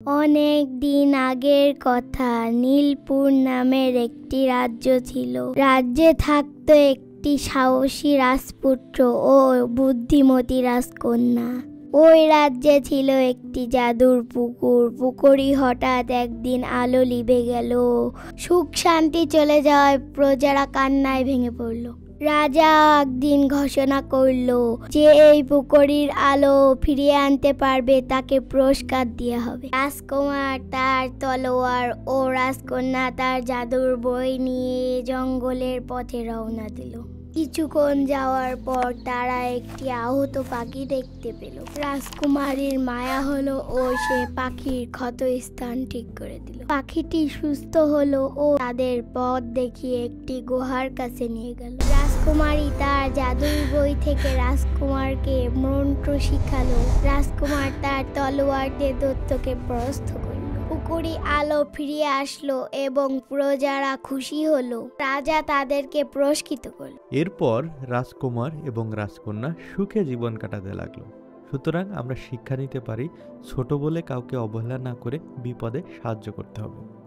অনেক দিন আগের কথা। নীলপুর নামের একটি রাজ্য ছিল। রাজ্যে থাকতো একটি সাহসী রাজপুত্র ও বুদ্ধিমতী রাজকন্যা। ওই রাজ্যে ছিল একটি জাদুর পুকুর। পুকুরি হঠাৎ একদিন আলো লিভে গেল। সুখ শান্তি চলে যাওয়ায় প্রজারা কান্নায় ভেঙে পড়ল। রাজা একদিন ঘোষণা করল যে এই পুকুরির আলো ফিরিয়ে আনতে পারবে তাকে পুরস্কার দেওয়া হবে। রাজকুমার তার তলোয়ার ও রাজকন্যা তার জাদুর বই নিয়ে জঙ্গলের পথে রওনা দিল। কিছুক্ষণ যাওয়ার পর তারা একটি আহত পাখি দেখতে পেল। রাজকুমারীর মায়া হলো ও সে পাখির ক্ষত স্থান ঠিক করে দিল। পাখিটি সুস্থ হলো ও তাদের পথ দেখিয়ে একটি গুহার কাছে নিয়ে গেল। রাজকুমারী তার জাদুর বই থেকে রাজকুমারকে মন্ত্র শিখালো। রাজকুমার তার তলোয়ার দিয়ে দৈত্যকে পরাস্ত করল। পুকুরি আলো ফিরিয়ে আসলো এবং প্রজারা খুশি হলো। রাজা তাদেরকে পুরস্কৃত করল। এরপর রাজকুমার এবং রাজকন্যা সুখে জীবন কাটাতে লাগলো। সুতরাং আমরা শিক্ষা নিতে পারি, ছোট বলে কাউকে অবহেলা না করে বিপদে সাহায্য করতে হবে।